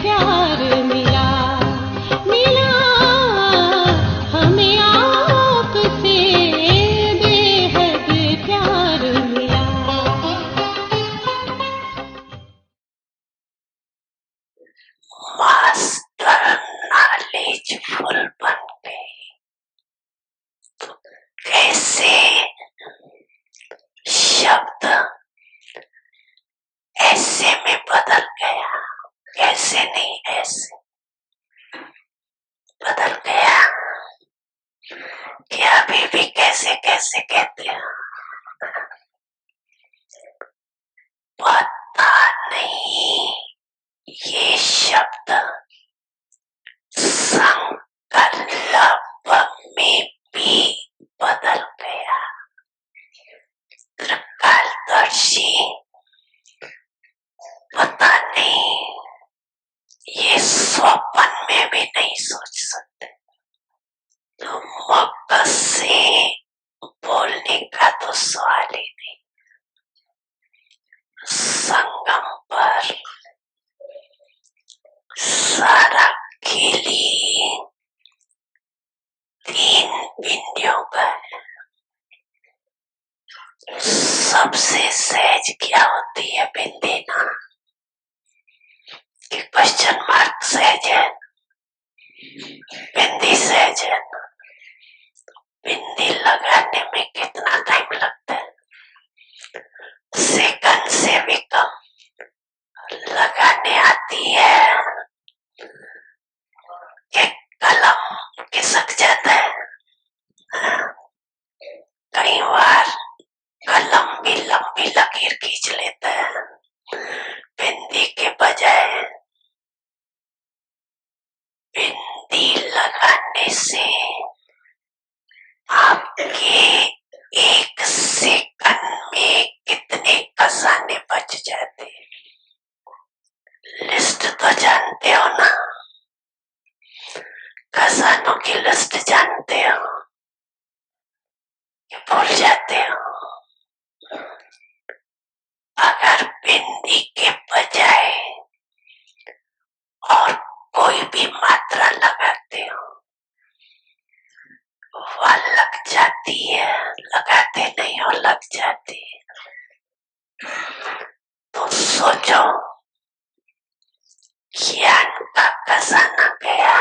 प्यार मिला मिला हमें आपसे बेहद प्यार मिला। मास्टर नॉलेजफुल बन गई, कैसे शब्द ऐसे में बदल गया, कैसे नहीं ऐसे बदल गया कि अभी भी कैसे कैसे कहते हैं पता नहीं। ये शब्द संकल्प में भी बदल गया। त्रिकालदर्शी पता नहीं, ये स्वप्न में भी नहीं सोच सकते। तो मक्का से बोलने का तो सवाल ही नहीं। संगम पर सारा खेली 3 बिंदियों का है। सबसे सहज क्या होती है बिंदी ना, कि क्वेश्चन मार्क सहज है, बिंदी सहज है। बिंदी लगाने में कितना टाइम लगता है, सेकंड से भी कम लगाने आती है कि कलम खिसक जाता है। कई बार कलम भी लंबी लकीर खींच लेता है। बिंदी के बजाय बिंदी लगाने से आपके 1 सेकंड में कितने खजाने बच जाते। लिस्ट तो जानते हो ना, खजानों की लिस्ट जानते हो कि भूल जाते हो। अगर बिंदी के बजाय और कोई भी मात्रा लगाते हो, वह लग जाती है, लगाते नहीं हो लग जाती है। तो सोचो, ज्ञान का खजाना गया,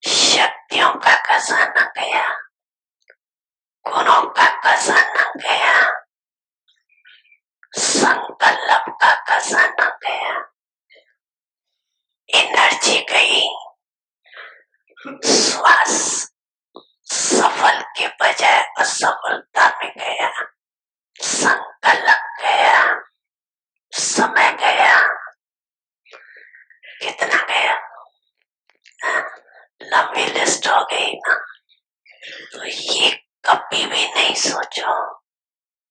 शक्तियों का खजाना गया, गुणों का खजाना गया, संकल्प का खजाना गया, एनर्जी गई, श्वास सफल के बजाय असफलता में गया, संकल्प गया, समय गया, कितना गया, लंबी लिस्ट हो गई ना। तो ये कभी भी नहीं सोचो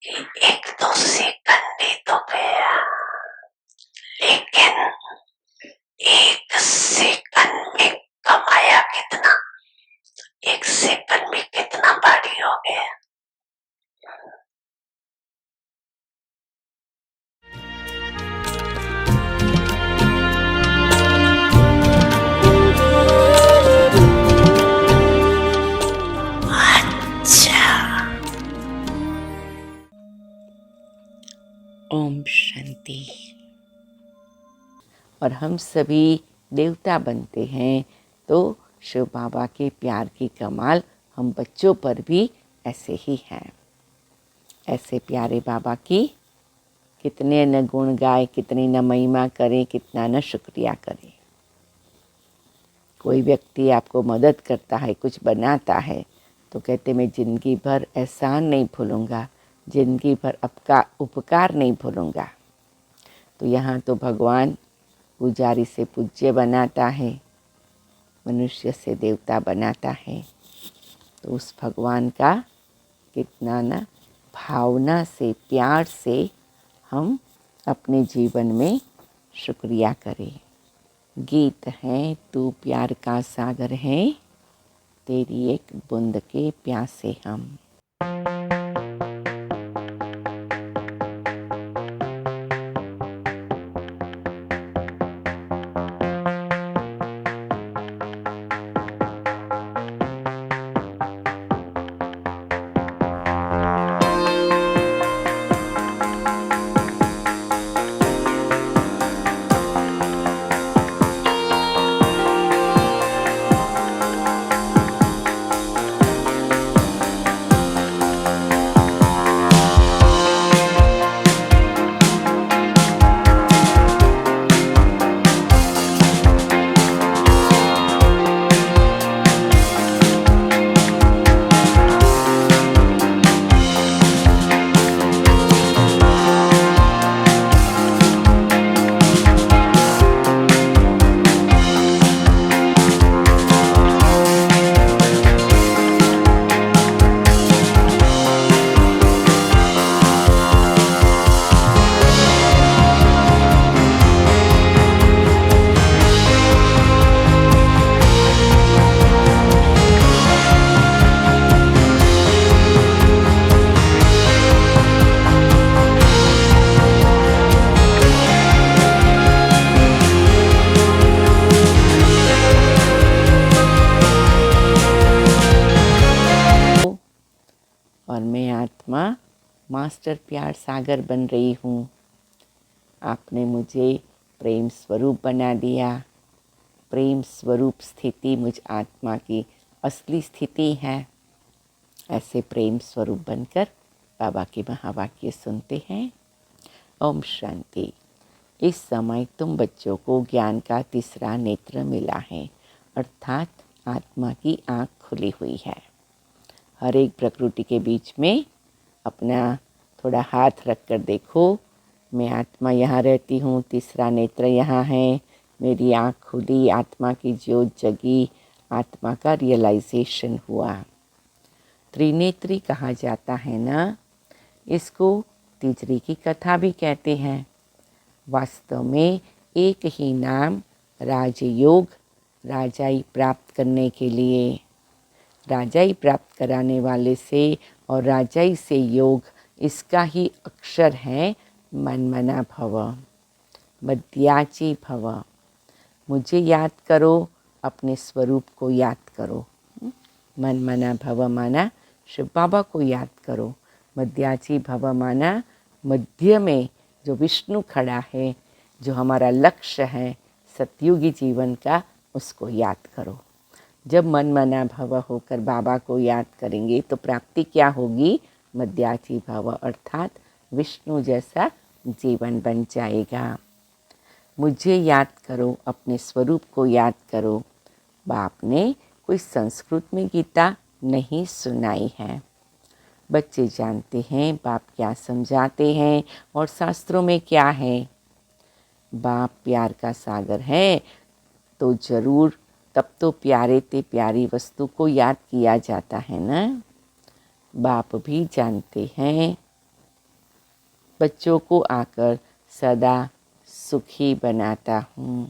कि 1-2 सेकंड ही तो गया, लेकिन 1 सेकंड में कमाया कितना, 1 सेकंड में कितना भारी हो गया। ओम शांति। और हम सभी देवता बनते हैं तो शिव बाबा के प्यार की कमाल हम बच्चों पर भी ऐसे ही हैं। ऐसे प्यारे बाबा की कितने न गुण गाए, कितनी न महिमा करें, कितना न शुक्रिया करें। कोई व्यक्ति आपको मदद करता है, कुछ बनाता है, तो कहते मैं ज़िंदगी भर एहसान नहीं भूलूँगा, ज़िंदगी भर आपका उपकार नहीं भूलूँगा। तो यहाँ तो भगवान पुजारी से पूज्य बनाता है, मनुष्य से देवता बनाता है। तो उस भगवान का कितना ना भावना से, प्यार से हम अपने जीवन में शुक्रिया करें। गीत है, तू प्यार का सागर है, तेरी एक बूंद के प्यासे हम। मास्टर प्यार सागर बन रही हूँ। आपने मुझे प्रेम स्वरूप बना दिया। प्रेम स्वरूप स्थिति मुझ आत्मा की असली स्थिति है। ऐसे प्रेम स्वरूप बनकर बाबा के महावाक्य सुनते हैं। ओम शांति। इस समय तुम बच्चों को ज्ञान का तीसरा नेत्र मिला है, अर्थात आत्मा की आँख खुली हुई है। हर एक प्रकृति के बीच में अपना थोड़ा हाथ रख कर देखो। मैं आत्मा यहाँ रहती हूँ, तीसरा नेत्र यहाँ है, मेरी आँख खुली, आत्मा की ज्योत जगी, आत्मा का रियलाइजेशन हुआ। त्रिनेत्री कहा जाता है ना, इसको तीजरी की कथा भी कहते हैं। वास्तव में एक ही नाम राजयोग, राजाई प्राप्त करने के लिए, राजाई प्राप्त कराने वाले से और राजाई से योग, इसका ही अक्षर है मनमना भव, मध्याची भव। मुझे याद करो, अपने स्वरूप को याद करो। मनमना भव माना शिव बाबा को याद करो। मध्याची भव माना मध्य में जो विष्णु खड़ा है, जो हमारा लक्ष्य है सतयुगी जीवन का, उसको याद करो। जब मनमना भव होकर बाबा को याद करेंगे तो प्राप्ति क्या होगी? मध्याची भव, अर्थात विष्णु जैसा जीवन बन जाएगा। मुझे याद करो, अपने स्वरूप को याद करो। बाप ने कोई संस्कृत में गीता नहीं सुनाई है। बच्चे जानते हैं बाप क्या समझाते हैं और शास्त्रों में क्या है। बाप प्यार का सागर है तो जरूर तब तो प्यारे ते प्यारी वस्तु को याद किया जाता है ना। बाप भी जानते हैं बच्चों को आकर सदा सुखी बनाता हूँ।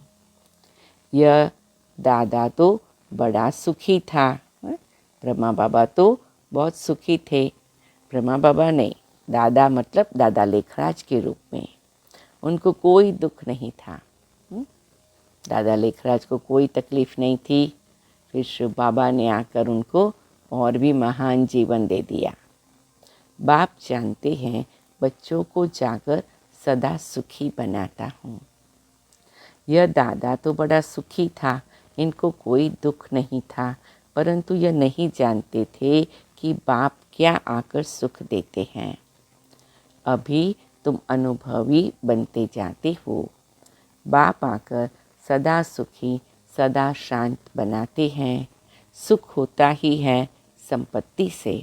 यह दादा तो बड़ा सुखी था। ब्रह्मा बाबा तो बहुत सुखी थे। ब्रह्मा बाबा नहीं, दादा मतलब दादा लेखराज के रूप में। उनको कोई दुख नहीं था। दादा लेखराज को कोई तकलीफ़ नहीं थी। फिर शिव बाबा ने आकर उनको और भी महान जीवन दे दिया। बाप जानते हैं बच्चों को जाकर सदा सुखी बनाता हूँ। यह दादा तो बड़ा सुखी था, इनको कोई दुख नहीं था, परंतु यह नहीं जानते थे कि बाप क्या आकर सुख देते हैं। अभी तुम अनुभवी बनते जाते हो। बाप आकर सदा सुखी, सदा शांत बनाते हैं। सुख होता ही है संपत्ति से।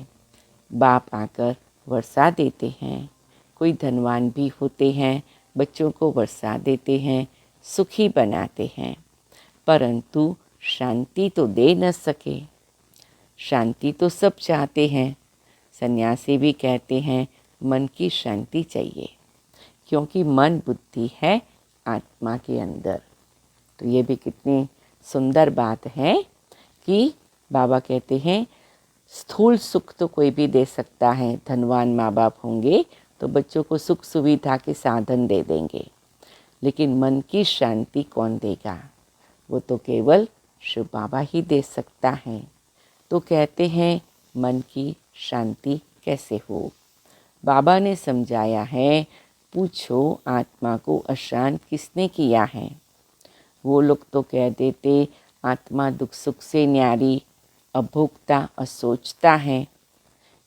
बाप आकर वर्षा देते हैं। कोई धनवान भी होते हैं, बच्चों को वर्षा देते हैं, सुखी बनाते हैं, परंतु शांति तो दे न सके। शांति तो सब चाहते हैं। सन्यासी भी कहते हैं मन की शांति चाहिए, क्योंकि मन बुद्धि है आत्मा के अंदर। तो ये भी कितनी सुंदर बात है कि बाबा कहते हैं स्थूल सुख तो कोई भी दे सकता है। धनवान माँ बाप होंगे तो बच्चों को सुख सुविधा के साधन दे देंगे, लेकिन मन की शांति कौन देगा? वो तो केवल शिव बाबा ही दे सकता है। तो कहते हैं मन की शांति कैसे हो? बाबा ने समझाया है, पूछो आत्मा को अशांत किसने किया है? वो लोग तो कह देते आत्मा दुख सुख से न्यारी, अभोक्ता, असोचता है।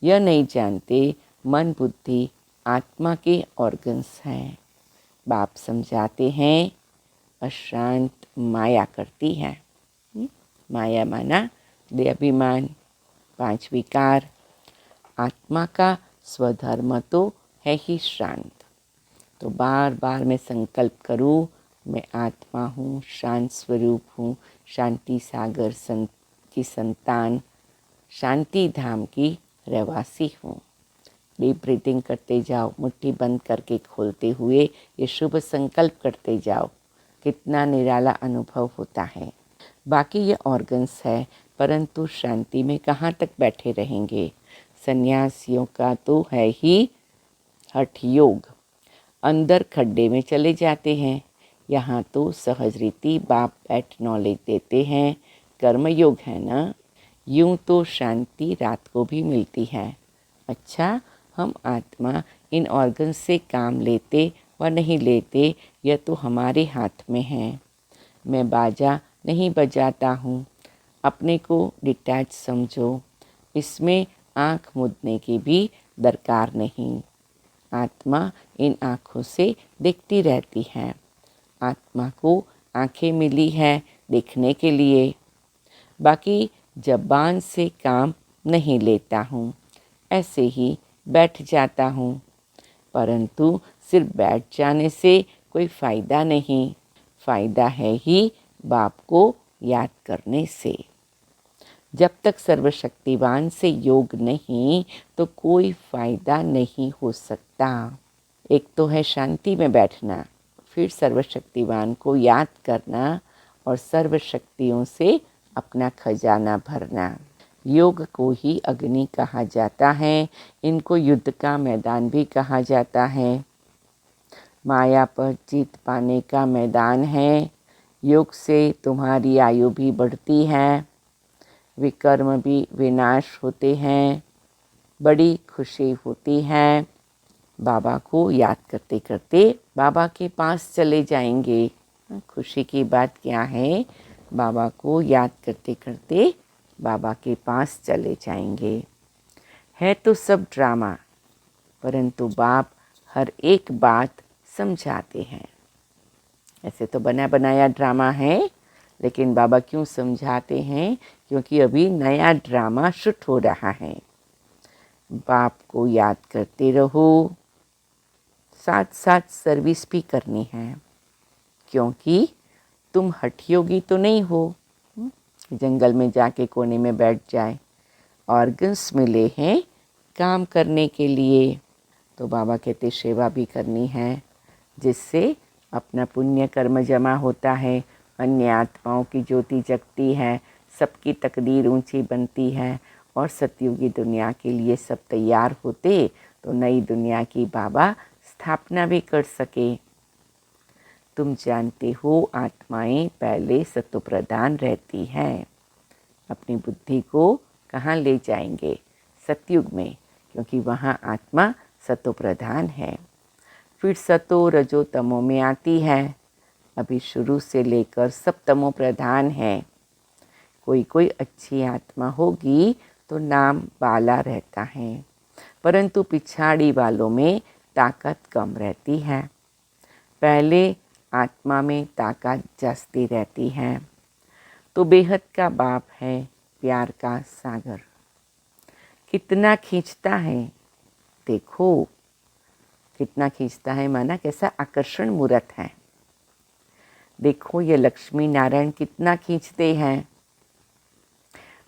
यह नहीं जानते मन बुद्धि आत्मा के ऑर्गन्स हैं। बाप समझाते हैं अशांत माया करती है। माया माना दे अभिमान, 5 विकार। आत्मा का स्वधर्म तो है ही शांत। तो बार बार मैं संकल्प करूँ, मैं आत्मा हूँ, शांत स्वरूप हूँ, शांति सागर की संतान, शांति धाम की रहवासी हूँ। डीप ब्रीथिंग करते जाओ, मुट्ठी बंद करके खोलते हुए ये शुभ संकल्प करते जाओ। कितना निराला अनुभव होता है। बाकी ये ऑर्गन्स है, परंतु शांति में कहाँ तक बैठे रहेंगे। सन्यासियों का तो है ही हठ योग, अंदर खड्डे में चले जाते हैं। यहाँ तो सहज रीति बाप बैठ नॉलेज देते हैं। कर्म योग है ना। यूं तो शांति रात को भी मिलती है। अच्छा, हम आत्मा इन ऑर्गन से काम लेते व नहीं लेते यह तो हमारे हाथ में है। मैं बाजा नहीं बजाता हूँ, अपने को डिटैच समझो। इसमें आँख मूंदने की भी दरकार नहीं। आत्मा इन आँखों से देखती रहती है। आत्मा को आँखें मिली है देखने के लिए, बाकी ज़बान से काम नहीं लेता हूँ, ऐसे ही बैठ जाता हूँ। परंतु सिर्फ बैठ जाने से कोई फ़ायदा नहीं, फ़ायदा है ही बाप को याद करने से। जब तक सर्वशक्तिवान से योग नहीं तो कोई फ़ायदा नहीं हो सकता। एक तो है शांति में बैठना, फिर सर्वशक्तिवान को याद करना और सर्वशक्तियों से अपना खजाना भरना। योग को ही अग्नि कहा जाता है, इनको युद्ध का मैदान भी कहा जाता है। माया पर जीत पाने का मैदान है। योग से तुम्हारी आयु भी बढ़ती है, विकर्म भी विनाश होते हैं, बड़ी खुशी होती है। बाबा को याद करते करते बाबा के पास चले जाएंगे। खुशी की बात क्या है, बाबा को याद करते करते बाबा के पास चले जाएंगे। है तो सब ड्रामा, परंतु बाप हर एक बात समझाते हैं। ऐसे तो बना बनाया ड्रामा है, लेकिन बाबा क्यों समझाते हैं? क्योंकि अभी नया ड्रामा शूट हो रहा है। बाप को याद करते रहो, साथ साथ सर्विस भी करनी है, क्योंकि तुम हठयोगी तो नहीं हो जंगल में जाके कोने में बैठ जाए। ऑर्गन्स मिले हैं काम करने के लिए, तो बाबा कहते सेवा भी करनी है, जिससे अपना पुण्य कर्म जमा होता है, अन्य आत्माओं की ज्योति जगती है, सबकी तकदीर ऊंची बनती है और सतयुगी दुनिया के लिए सब तैयार होते तो नई दुनिया की बाबा स्थापना भी कर सके। तुम जानते हो आत्माएं पहले सत्वप्रधान रहती हैं। अपनी बुद्धि को कहाँ ले जाएंगे? सतयुग में, क्योंकि वहाँ आत्मा सत्वप्रधान है। फिर सतो रजो तमो में आती है। अभी शुरू से लेकर सब तमो प्रधान है। कोई कोई अच्छी आत्मा होगी तो नाम बाला रहता है, परंतु पिछाड़ी वालों में ताकत कम रहती है। पहले आत्मा में ताकत जास्ती रहती है। तो बेहद का बाप है, प्यार का सागर। कितना खींचता है, देखो कितना खींचता है, माना कैसा आकर्षण मूर्त है। देखो ये लक्ष्मी नारायण कितना खींचते हैं।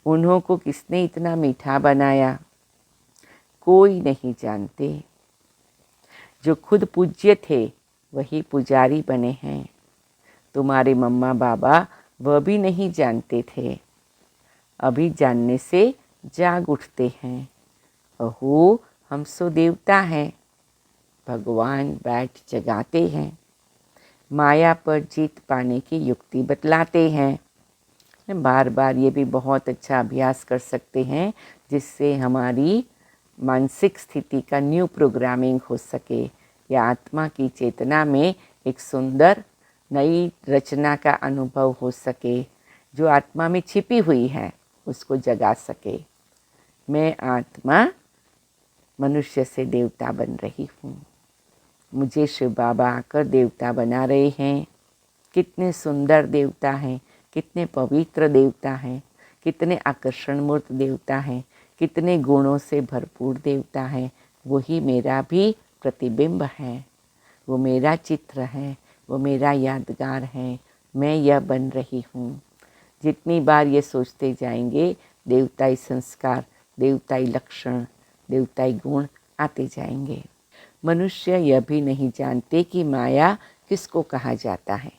उन्हों को किसने इतना मीठा बनाया, कोई नहीं जानते। जो खुद पूज्य थे वही पुजारी बने हैं। तुम्हारे मम्मा बाबा वह भी नहीं जानते थे, अभी जानने से जाग उठते हैं। अहो हम सो देवता हैं। भगवान बैठ जगाते हैं, माया पर जीत पाने की युक्ति बतलाते हैं। बार बार ये भी बहुत अच्छा अभ्यास कर सकते हैं, जिससे हमारी मानसिक स्थिति का न्यू प्रोग्रामिंग हो सके, या आत्मा की चेतना में एक सुंदर नई रचना का अनुभव हो सके, जो आत्मा में छिपी हुई है उसको जगा सके। मैं आत्मा मनुष्य से देवता बन रही हूँ, मुझे शिव बाबा आकर देवता बना रहे हैं। कितने सुंदर देवता हैं, कितने पवित्र देवता हैं, कितने आकर्षण मूर्त देवता हैं, कितने गुणों से भरपूर देवता हैं। वही मेरा भी प्रतिबिंब है, वो मेरा चित्र है, वो मेरा यादगार है। मैं यह बन रही हूँ। जितनी बार ये सोचते जाएंगे, देवताई संस्कार, देवताई लक्षण, देवताई गुण आते जाएंगे। मनुष्य यह भी नहीं जानते कि माया किसको कहा जाता है।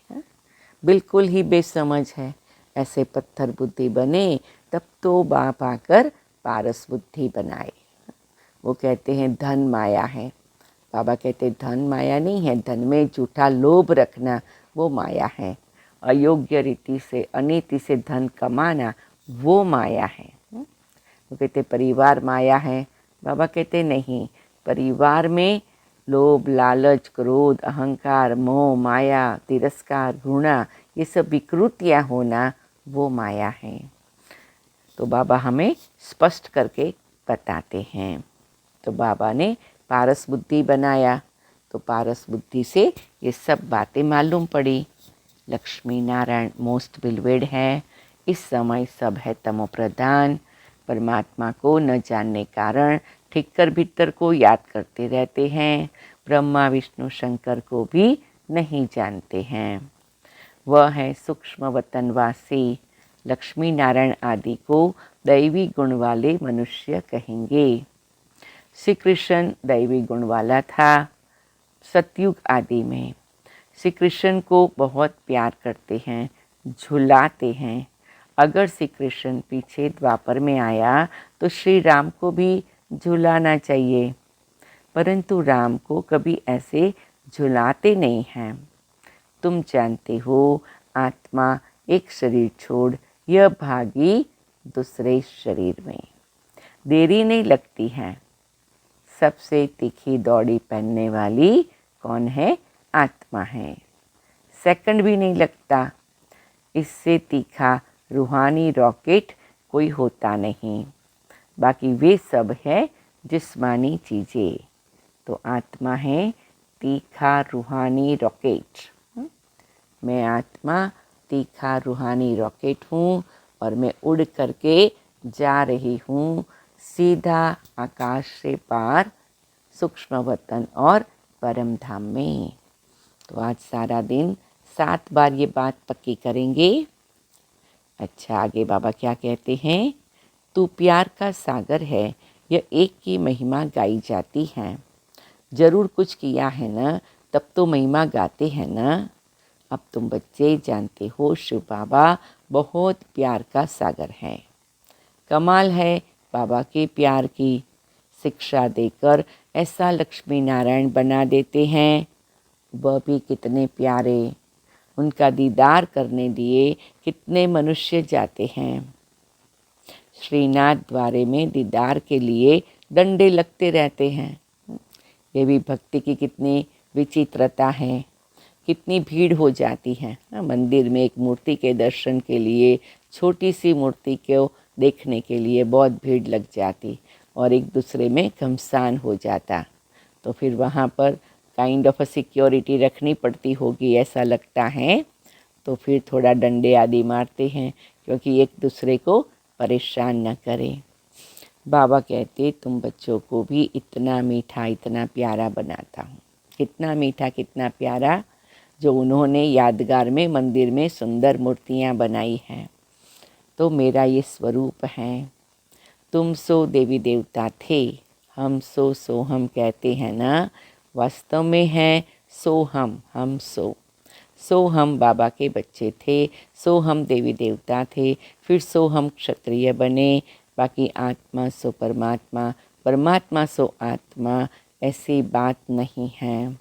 बिल्कुल ही बेसमझ है। ऐसे पत्थर बुद्धि बने तब तो बाप आकर पारस बुद्धि बनाए। वो कहते हैं धन माया है, बाबा कहते धन माया नहीं है, धन में झूठा लोभ रखना वो माया है। अयोग्य रीति से अनीति से धन कमाना वो माया है। वो कहते परिवार माया है, बाबा कहते नहीं, परिवार में लोभ, लालच, क्रोध, अहंकार, मोह, माया, तिरस्कार, घृणा, ये सब विकृतियाँ होना वो माया है। तो बाबा हमें स्पष्ट करके बताते हैं। तो बाबा ने पारस बुद्धि बनाया, तो पारस बुद्धि से ये सब बातें मालूम पड़ी। लक्ष्मी नारायण मोस्ट बिलवेड है, इस समय सब है तमो प्रधान। परमात्मा को न जानने कारण ठीक कर भीतर को याद करते रहते हैं, ब्रह्मा विष्णु शंकर को भी नहीं जानते हैं। वह है सूक्ष्म वतनवासी। लक्ष्मी नारायण आदि को दैवी गुण वाले मनुष्य कहेंगे। श्री कृष्ण दैवी गुण वाला था सतयुग आदि में। श्री कृष्ण को बहुत प्यार करते हैं, झुलाते हैं। अगर श्री कृष्ण पीछे द्वापर में आया तो श्री राम को भी झुलाना चाहिए, परंतु राम को कभी ऐसे झुलाते नहीं हैं। तुम जानते हो आत्मा एक शरीर छोड़ यह भागी दूसरे शरीर में। देरी नहीं लगती है। सबसे तीखी दौड़ी पहनने वाली कौन है? आत्मा है। सेकंड भी नहीं लगता। इससे तीखा रूहानी रॉकेट कोई होता नहीं। बाकी वे सब है जिस्मानी चीज़ें। तो आत्मा है तीखा रूहानी रॉकेट। मैं आत्मा तीखा रूहानी रॉकेट हूँ और मैं उड़ करके जा रही हूँ सीधा आकाश से पार सूक्ष्म वतन और परम धाम में। तो आज सारा दिन 7 बार ये बात पक्की करेंगे। अच्छा, आगे बाबा क्या कहते हैं? तू प्यार का सागर है, यह एक की महिमा गाई जाती है। जरूर कुछ किया है ना, तब तो महिमा गाते हैं ना। अब तुम बच्चे जानते हो शिव बाबा बहुत प्यार का सागर है। कमाल है बाबा के प्यार की। शिक्षा देकर ऐसा लक्ष्मी नारायण बना देते हैं। वह भी कितने प्यारे। उनका दीदार करने लिए कितने मनुष्य जाते हैं। श्रीनाथ द्वारे में दीदार के लिए डंडे लगते रहते हैं। ये भी भक्ति की कितनी विचित्रता है। कितनी भीड़ हो जाती है। मंदिर में एक मूर्ति के दर्शन के लिए, छोटी सी मूर्ति को देखने के लिए बहुत भीड़ लग जाती और एक दूसरे में घमसान हो जाता। तो फिर वहाँ पर काइंड ऑफ अ सिक्योरिटी रखनी पड़ती होगी ऐसा लगता है। तो फिर थोड़ा डंडे आदि मारते हैं क्योंकि एक दूसरे को परेशान न करें। बाबा कहते तुम बच्चों को भी इतना मीठा इतना प्यारा बनाता हूँ। कितना मीठा कितना प्यारा, जो उन्होंने यादगार में मंदिर में सुंदर मूर्तियाँ बनाई हैं। तो मेरा ये स्वरूप है। तुम सो देवी देवता थे, हम सो हम कहते हैं ना। वास्तव में है सो हम सो हम बाबा के बच्चे थे, सो हम देवी देवता थे, फिर सो हम क्षत्रिय बने। बाकी आत्मा सो परमात्मा, परमात्मा सो आत्मा, ऐसी बात नहीं है।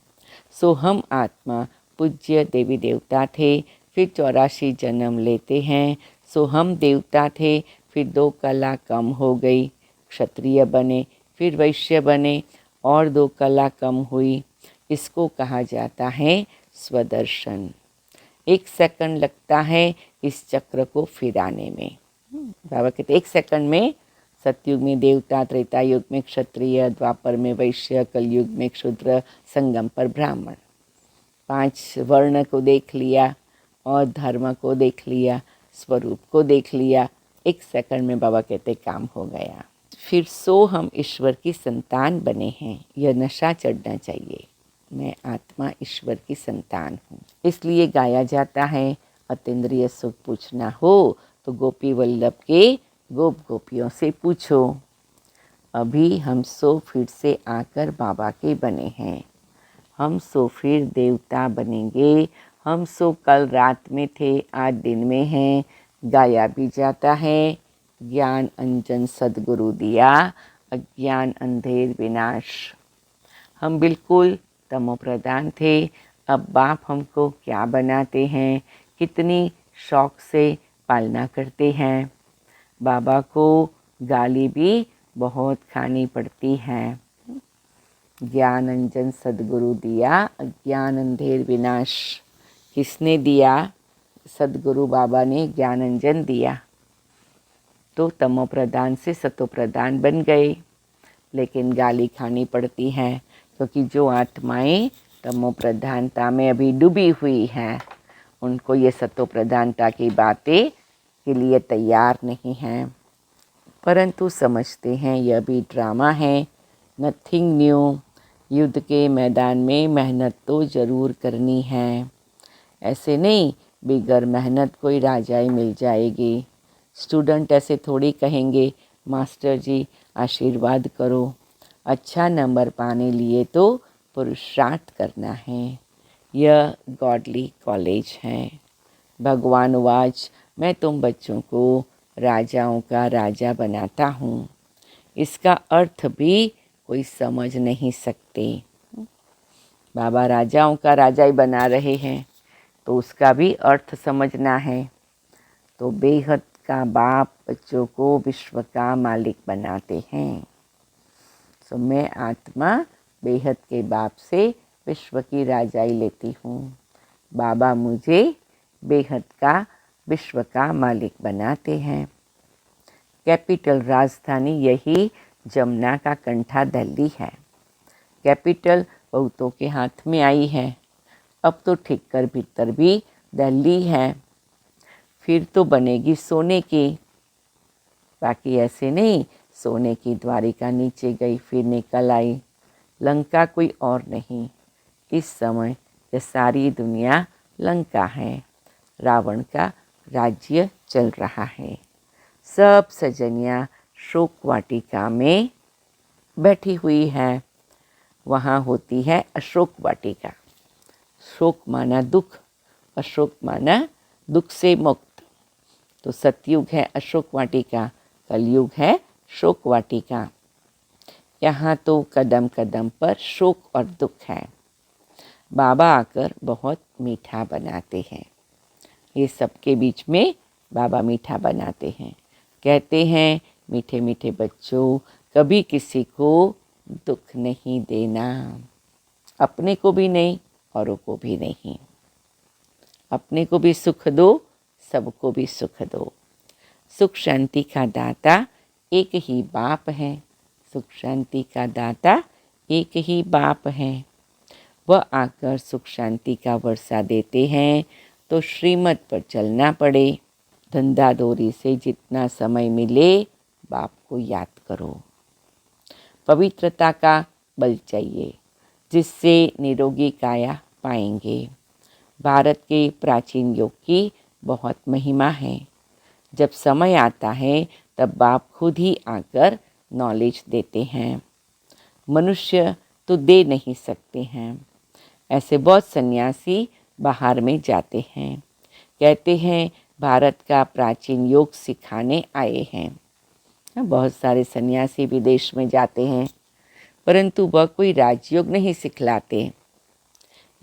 सो हम आत्मा पूज्य देवी देवता थे, फिर 84 जन्म लेते हैं। सो हम देवता थे, फिर 2 कला कम हो गई, क्षत्रिय बने, फिर वैश्य बने और 2 कला कम हुई। इसको कहा जाता है स्वदर्शन। 1 सेकंड लगता है इस चक्र को फिराने में। बाबा कहते 1 सेकंड में सतयुग में देवता, त्रेता युग में क्षत्रिय, द्वापर में वैश्य, कलयुग में शूद्र, संगम पर ब्राह्मण। 5 वर्ण को देख लिया और धर्म को देख लिया, स्वरूप को देख लिया। 1 सेकंड में बाबा कहते काम हो गया। फिर सो हम ईश्वर की संतान बने हैं। यह नशा चढ़ना चाहिए। मैं आत्मा ईश्वर की संतान हूँ। इसलिए गाया जाता है अतीन्द्रिय सुख पूछना हो तो गोपी वल्लभ के गोप गोपियों से पूछो। अभी हम सो फिर से आकर बाबा के बने हैं। हम सो फिर देवता बनेंगे। हम सो कल रात में थे, आज दिन में हैं। गाया भी जाता है ज्ञान अंजन सद्गुरु दिया, अज्ञान अंधेर विनाश। हम बिल्कुल तमो प्रधान थे, अब बाप हमको क्या बनाते हैं, कितनी शौक से पालना करते हैं। बाबा को गाली भी बहुत खानी पड़ती है। ज्ञान अंजन सदगुरु दिया, अज्ञान अंधेर विनाश। किसने दिया? सदगुरु बाबा ने ज्ञान अंजन दिया, तो तमो प्रधान से सतो प्रधान बन गए। लेकिन गाली खानी पड़ती है, क्योंकि जो आत्माएं तमो प्रधानता में अभी डूबी हुई हैं, उनको ये सतो प्रधानता की बातें के लिए तैयार नहीं हैं, परंतु समझते हैं यह भी ड्रामा है, नथिंग न्यू। युद्ध के मैदान में मेहनत तो ज़रूर करनी है। ऐसे नहीं बिगर मेहनत कोई राजाई मिल जाएगी। स्टूडेंट ऐसे थोड़ी कहेंगे मास्टर जी आशीर्वाद करो। अच्छा नंबर पाने लिए तो पुरुषार्थ करना है। यह गॉडली कॉलेज है। भगवान वाच, मैं तुम बच्चों को राजाओं का राजा बनाता हूँ। इसका अर्थ भी कोई समझ नहीं सकते। बाबा राजाओं का राजा ही बना रहे हैं, तो उसका भी अर्थ समझना है। तो बेहद का बाप बच्चों को विश्व का मालिक बनाते हैं। तो मैं आत्मा बेहद के बाप से विश्व की राजाई लेती हूँ। बाबा मुझे बेहद का विश्व का मालिक बनाते हैं। कैपिटल राजधानी यही जमुना का कंठा दिल्ली है। कैपिटल बहुतों के हाथ में आई है। अब तो ठीक कर भीतर भी दिल्ली है, फिर तो बनेगी सोने की। बाकी ऐसे नहीं सोने की द्वारिका नीचे गई फिर निकल आई। लंका कोई और नहीं, इस समय यह सारी दुनिया लंका है। रावण का राज्य चल रहा है। सब सजनियाँ शोक वाटिका में बैठी हुई है। वहाँ होती है अशोक वाटिका। शोक माना दुख, अशोक माना दुख से मुक्त। तो सतयुग है अशोक वाटिका, कलयुग है शोक वाटिका। यहाँ तो कदम कदम पर शोक और दुख है। बाबा आकर बहुत मीठा बनाते हैं। ये सबके बीच में बाबा मीठा बनाते हैं। कहते हैं मीठे मीठे बच्चों, कभी किसी को दुख नहीं देना, अपने को भी नहीं औरों को भी नहीं। अपने को भी सुख दो, सबको भी सुख दो। सुख शांति का दाता एक ही बाप है। सुख शांति का दाता एक ही बाप है। वह आकर सुख शांति का वर्षा देते हैं, तो श्रीमत पर चलना पड़े। धंधा दौरी से जितना समय मिले बाप को याद करो। पवित्रता का बल चाहिए, जिससे निरोगी काया पाएंगे। भारत के प्राचीन योग की बहुत महिमा है। जब समय आता है तब बाप खुद ही आकर नॉलेज देते हैं। मनुष्य तो दे नहीं सकते हैं। ऐसे बहुत सन्यासी बाहर में जाते हैं, कहते हैं भारत का प्राचीन योग सिखाने आए हैं। बहुत सारे सन्यासी विदेश में जाते हैं, परंतु वह कोई राजयोग नहीं सिखलाते।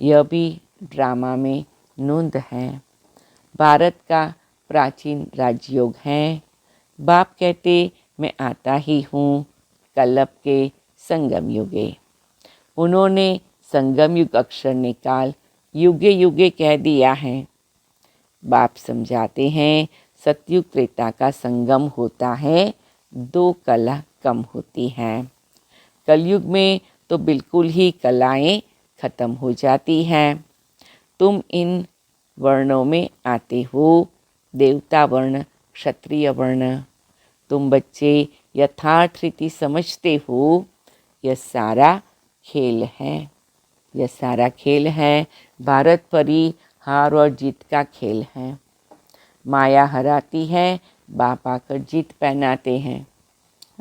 यह भी ड्रामा में नोंद है। भारत का प्राचीन राजयोग है। बाप कहते मैं आता ही हूँ कल्प के संगम युगे। उन्होंने संगम युग अक्षर निकाल युगे युगे कह दिया है। बाप समझाते हैं सतयुग त्रेता का संगम होता है, दो कला कम होती हैं। कलयुग में तो बिल्कुल ही कलाएं खत्म हो जाती हैं। तुम इन वर्णों में आते हो, देवता वर्ण, क्षत्रिय वर्ण। तुम बच्चे यथार्थ रीति समझते हो। यह सारा खेल है। यह सारा खेल है। भारत परी हार और जीत का खेल है। माया हराती है, बाप आकर जीत पहनाते हैं।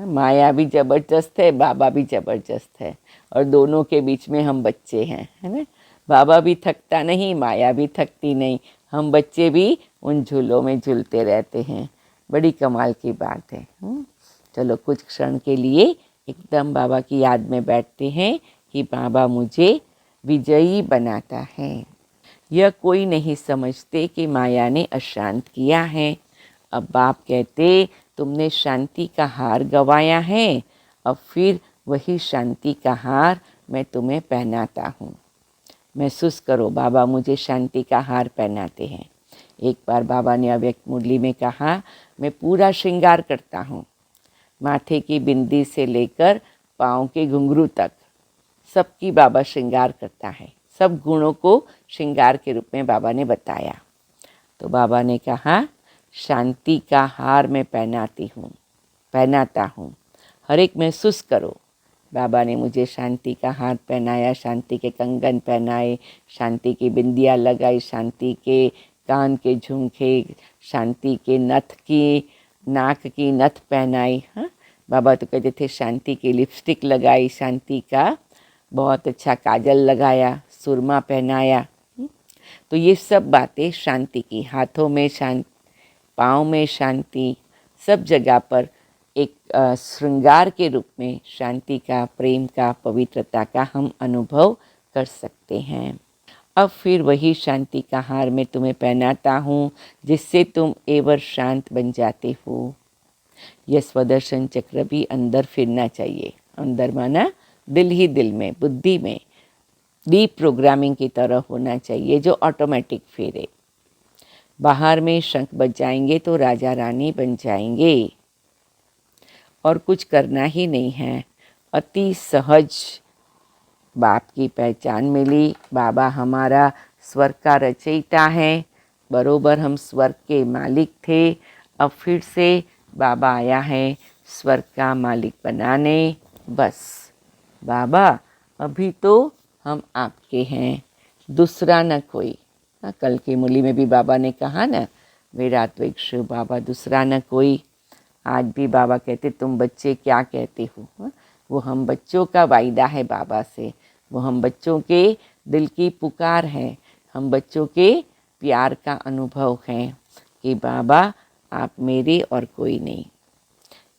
माया भी ज़बरदस्त है, बाबा भी ज़बरदस्त है, और दोनों के बीच में हम बच्चे हैं, है ना। बाबा भी थकता नहीं, माया भी थकती नहीं, हम बच्चे भी उन झूलों में झूलते रहते हैं। बड़ी कमाल की बात है। चलो कुछ क्षण के लिए एकदम बाबा की याद में बैठते हैं कि बाबा मुझे विजयी बनाता है। यह कोई नहीं समझते कि माया ने अशांत किया है। अब बाप कहते तुमने शांति का हार गंवाया है, अब फिर वही शांति का हार मैं तुम्हें पहनाता हूँ। महसूस करो बाबा मुझे शांति का हार पहनाते हैं। एक बार बाबा ने अव्यक्त मुरली में कहा, मैं पूरा श्रृंगार करता हूँ, माथे की बिंदी से लेकर पाँव के घुंघरू तक सबकी बाबा श्रृंगार करता है। सब गुणों को श्रृंगार के रूप में बाबा ने बताया। तो बाबा ने कहा, शांति का हार मैं पहनाता हूँ। हर एक महसूस करो, बाबा ने मुझे शांति का हार पहनाया, शांति के कंगन पहनाए, शांति की बिंदियाँ लगाई, शांति के कान के झुमके, शांति के नाक की नथ पहनाई। हाँ, बाबा तो कहते थे शांति की लिपस्टिक लगाई, शांति का बहुत अच्छा काजल लगाया, सुरमा पहनाया। तो ये सब बातें शांति की, हाथों में शांति, पाँव में शांति, सब जगह पर एक श्रृंगार के रूप में शांति का, प्रेम का, पवित्रता का हम अनुभव कर सकते हैं। अब फिर वही शांति का हार मैं तुम्हें पहनाता हूँ, जिससे तुम एवर शांत बन जाते हो। यह स्वदर्शन चक्र भी अंदर फिरना चाहिए। अंदर माना दिल ही दिल में, बुद्धि में, डीप प्रोग्रामिंग की तरह होना चाहिए, जो ऑटोमेटिक फिरे। बाहर में शंख बजाएंगे तो राजा रानी बन जाएंगे और कुछ करना ही नहीं है। अति सहज बाप की पहचान मिली। बाबा हमारा स्वर्ग का रचयिता है, बरोबर हम स्वर्ग के मालिक थे। अब फिर से बाबा आया है स्वर्ग का मालिक बनाने। बस बाबा अभी तो हम आपके हैं, दूसरा न कोई। कल की मुरली में भी बाबा ने कहा ना, विरात्विक शिव बाबा, दूसरा न कोई। आज भी बाबा कहते तुम बच्चे क्या कहते हो। वो हम बच्चों का वायदा है बाबा से, वो हम बच्चों के दिल की पुकार है, हम बच्चों के प्यार का अनुभव है कि बाबा आप मेरे और कोई नहीं।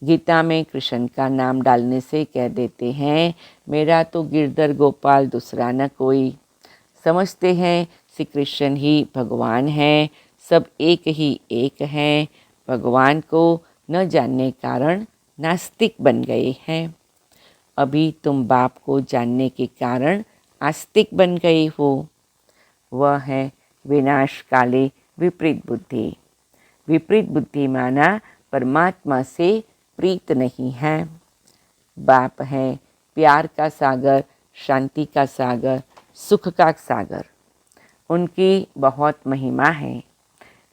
गीता में कृष्ण का नाम डालने से कह देते हैं, मेरा तो गिरधर गोपाल, दूसरा न कोई। समझते हैं श्री कृष्ण ही भगवान हैं, सब एक ही एक हैं। भगवान को न जानने कारण नास्तिक बन गए हैं। अभी तुम बाप को जानने के कारण आस्तिक बन गए हो। वह है विनाश काले विपरीत बुद्धि। विपरीत बुद्धि माना परमात्मा से प्रीत नहीं है। बाप है प्यार का सागर, शांति का सागर, सुख का सागर। उनकी बहुत महिमा है।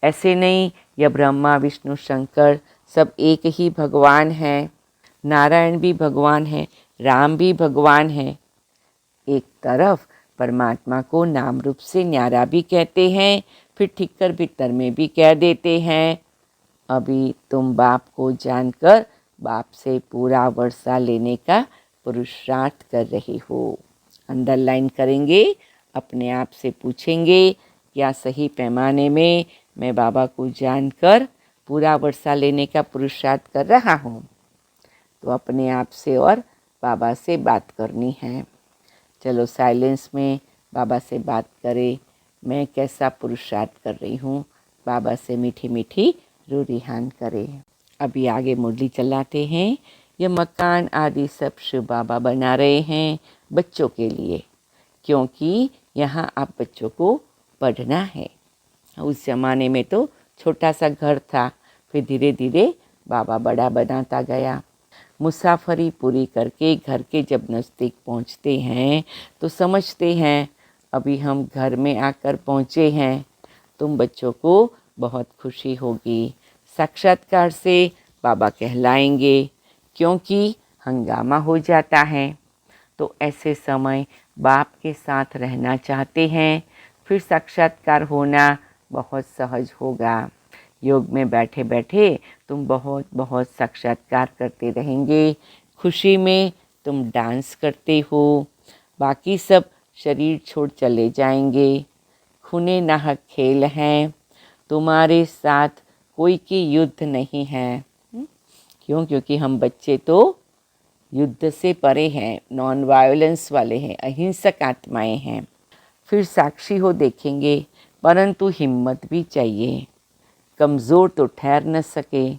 ऐसे नहीं यह ब्रह्मा विष्णु शंकर सब एक ही भगवान है, नारायण भी भगवान है, राम भी भगवान है। एक तरफ परमात्मा को नाम रूप से न्यारा भी कहते हैं, फिर ठिक्कर भीतर में भी कह देते हैं। अभी तुम बाप को जानकर बाप से पूरा वर्षा लेने का पुरुषार्थ कर रहे हो। अंडरलाइन करेंगे, अपने आप से पूछेंगे क्या सही पैमाने में मैं बाबा को जानकर पूरा वर्षा लेने का पुरुषार्थ कर रहा हूँ। तो अपने आप से और बाबा से बात करनी है। चलो साइलेंस में बाबा से बात करें, मैं कैसा पुरुषार्थ कर रही हूँ। बाबा से मीठी मीठी रूरिहान करें। अभी आगे मुरली चलाते हैं। यह मकान आदि सब शिव बाबा बना रहे हैं बच्चों के लिए, क्योंकि यहाँ आप बच्चों को पढ़ना है। उस ज़माने में तो छोटा सा घर था, फिर धीरे धीरे बाबा बड़ा बनाता गया। मुसाफरी पूरी करके घर के जब नज़दीक पहुँचते हैं तो समझते हैं अभी हम घर में आकर पहुँचे हैं। तुम बच्चों को बहुत खुशी होगी। साक्षात्कार से बाबा कहलाएंगे, क्योंकि हंगामा हो जाता है। तो ऐसे समय बाप के साथ रहना चाहते हैं, फिर साक्षात्कार होना बहुत सहज होगा। योग में बैठे बैठे तुम बहुत बहुत साक्षात्कार करते रहेंगे। खुशी में तुम डांस करते हो, बाकी सब शरीर छोड़ चले जाएंगे। खूने नाहक खेल हैं, तुम्हारे साथ कोई की युद्ध नहीं है। क्यों? क्योंकि हम बच्चे तो युद्ध से परे हैं, नॉन वायलेंस वाले हैं, अहिंसक आत्माएं हैं। फिर साक्षी हो देखेंगे, परंतु हिम्मत भी चाहिए। कमज़ोर तो ठहर न सके।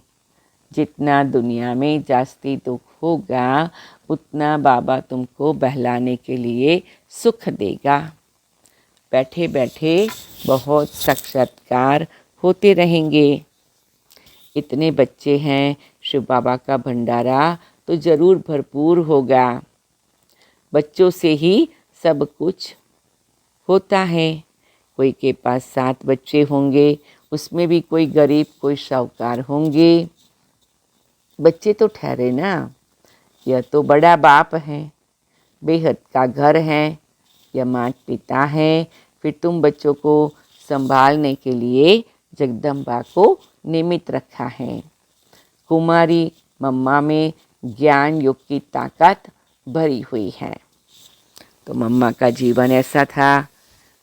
जितना दुनिया में जास्ती दुख होगा उतना बाबा तुमको बहलाने के लिए सुख देगा। बैठे बैठे बहुत साक्षात्कार होते रहेंगे। इतने बच्चे हैं, शिव बाबा का भंडारा तो ज़रूर भरपूर होगा। बच्चों से ही सब कुछ होता है। कोई के पास 7 बच्चे होंगे, उसमें भी कोई गरीब कोई साहूकार होंगे। बच्चे तो ठहरे ना, यह तो बड़ा बाप है, बेहद का घर है, यह माता पिता है। फिर तुम बच्चों को संभालने के लिए जगदम्बा को निमित्त रखा है। कुमारी मम्मा में ज्ञान योग की ताकत भरी हुई है। तो मम्मा का जीवन ऐसा था,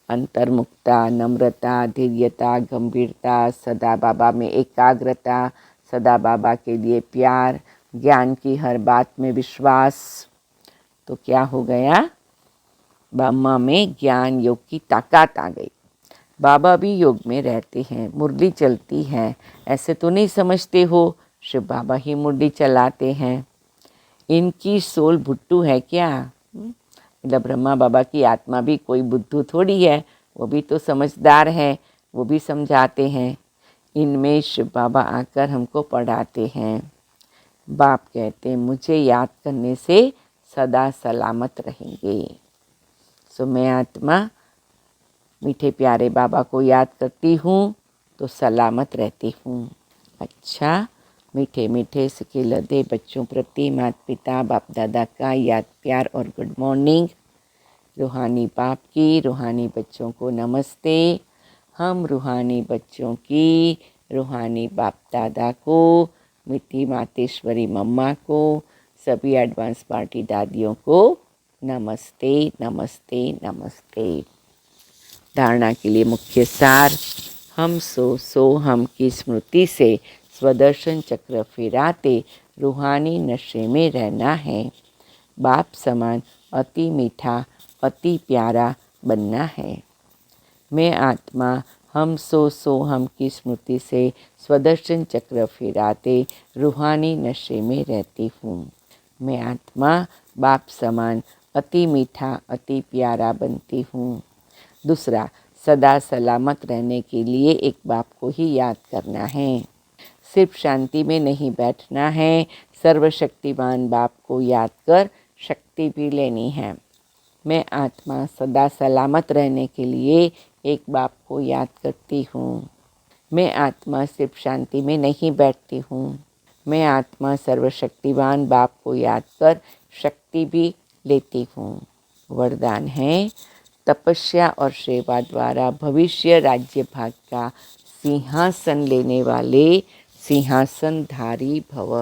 अंतर्मुक्ता, नम्रता, धैर्यता, गंभीरता, सदा बाबा में एकाग्रता, सदा बाबा के लिए प्यार, ज्ञान की हर बात में विश्वास। तो क्या हो गया, मम्मा में ज्ञान योग की ताकत आ गई। बाबा भी योग में रहते हैं, मुरली चलती है, ऐसे तो नहीं समझते हो शिव बाबा ही मुरली चलाते हैं। इनकी सोल भुट्टू है क्या? मतलब ब्रह्मा बाबा की आत्मा भी कोई बुद्धू थोड़ी है, वो भी तो समझदार है, वो भी समझाते हैं। इनमें शिव बाबा आकर हमको पढ़ाते हैं। बाप कहते हैं मुझे याद करने से सदा सलामत रहेंगे। सो मैं आत्मा मीठे प्यारे बाबा को याद करती हूँ तो सलामत रहती हूँ। अच्छा, मीठे मीठे सिके लदे बच्चों प्रति माता पिता बाप दादा का याद प्यार और गुड मॉर्निंग। रूहानी बाप की रूहानी बच्चों को नमस्ते। हम रूहानी बच्चों की रूहानी बाप दादा को, मीठी मातेश्वरी मम्मा को, सभी एडवांस पार्टी दादियों को नमस्ते नमस्ते नमस्ते। धारणा के लिए मुख्य सार, हम सो हम की स्मृति से स्वदर्शन चक्र फिराते रूहानी नशे में रहना है। बाप समान अति मीठा अति प्यारा बनना है। मैं आत्मा हम सो हम की स्मृति से स्वदर्शन चक्र फिराते रूहानी नशे में रहती हूँ। मैं आत्मा बाप समान अति मीठा अति प्यारा बनती हूँ। दूसरा, सदा सलामत रहने के लिए एक बाप को ही याद करना है। सिर्फ शांति में नहीं बैठना है, सर्वशक्तिमान बाप को याद कर शक्ति भी लेनी है। मैं आत्मा सदा सलामत रहने के लिए एक बाप को याद करती हूँ। मैं आत्मा सिर्फ शांति में नहीं बैठती हूँ, मैं आत्मा सर्वशक्तिवान बाप को याद कर शक्ति भी लेती हूँ। वरदान है, तपस्या और सेवा द्वारा भविष्य राज्य भाग का सिंहासन लेने वाले सिंहासनधारी भव।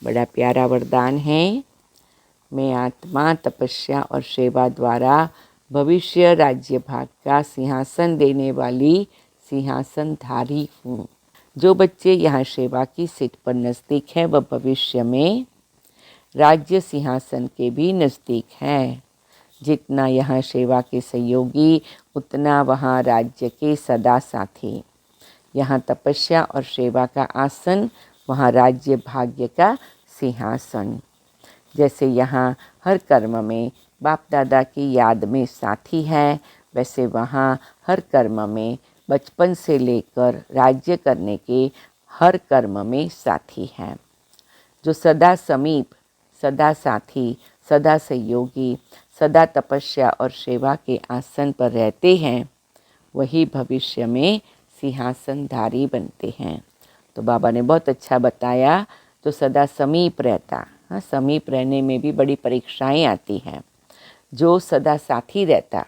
बड़ा प्यारा वरदान है। मैं आत्मा तपस्या और सेवा द्वारा भविष्य राज्य भाग का सिंहासन देने वाली सिंहासनधारी हूँ। जो बच्चे यहाँ सेवा की सीट पर नज़दीक हैं वह भविष्य में राज्य सिंहासन के भी नज़दीक हैं। जितना यहाँ सेवा के सहयोगी उतना वहाँ राज्य के सदा साथी। यहाँ तपस्या और सेवा का आसन, वहाँ राज्य भाग्य का सिंहासन। जैसे यहाँ हर कर्म में बाप दादा की याद में साथी है, वैसे वहाँ हर कर्म में बचपन से लेकर राज्य करने के हर कर्म में साथी हैं। जो सदा समीप, सदा साथी, सदा सहयोगी, सदा तपस्या और सेवा के आसन पर रहते हैं, वही भविष्य में सिंहासनधारी बनते हैं। तो बाबा ने बहुत अच्छा बताया, जो सदा समीप रहता, हाँ, समीप रहने में भी बड़ी परीक्षाएं आती हैं। जो सदा साथी रहता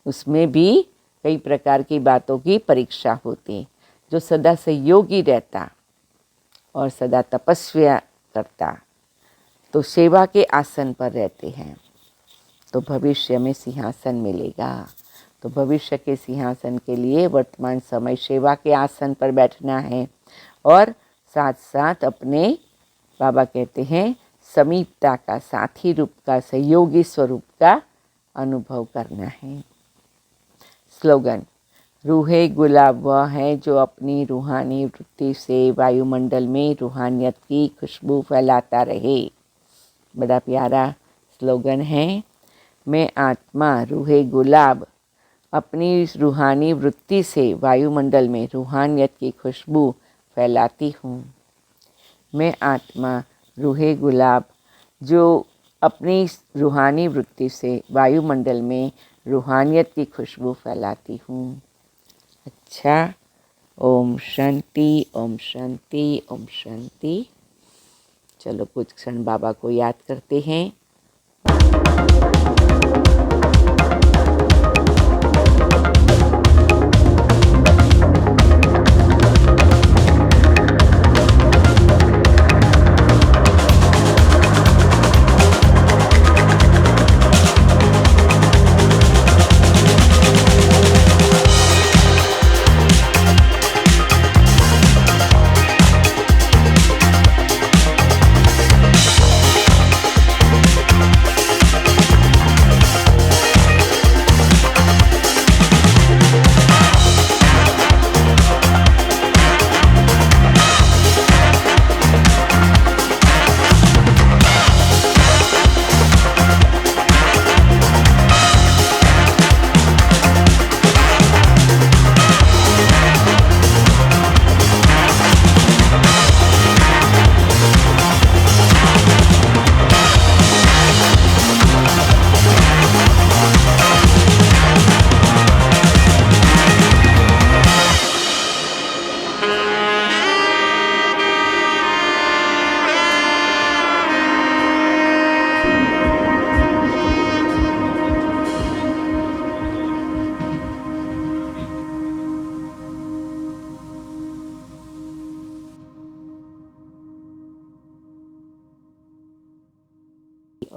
उसमें भी कई प्रकार की बातों की परीक्षा होती। जो सदा सहयोगी रहता और सदा तपस्या करता तो सेवा के आसन पर रहते हैं, तो भविष्य में सिंहासन मिलेगा। तो भविष्य के सिंहासन के लिए वर्तमान समय सेवा के आसन पर बैठना है और साथ साथ अपने बाबा कहते हैं समीपता का, साथी रूप का, सहयोगी स्वरूप का अनुभव करना है। स्लोगन, रूहे गुलाब वह है जो अपनी रूहानी वृत्ति से वायुमंडल में रूहानियत की खुशबू फैलाता रहे। बड़ा प्यारा स्लोगन है। मैं आत्मा रूहे गुलाब अपनी रूहानी वृत्ति से वायुमंडल में रूहानियत की खुशबू फैलाती हूँ। मैं आत्मा रूहे गुलाब जो अपनी रूहानी वृत्ति से वायुमंडल में रूहानियत की खुशबू फैलाती हूँ। अच्छा, ओम शांति, ओम शांति, ओम शांति। चलो कुछ क्षण बाबा को याद करते हैं।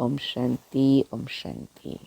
ओम शांति, ओम शांति।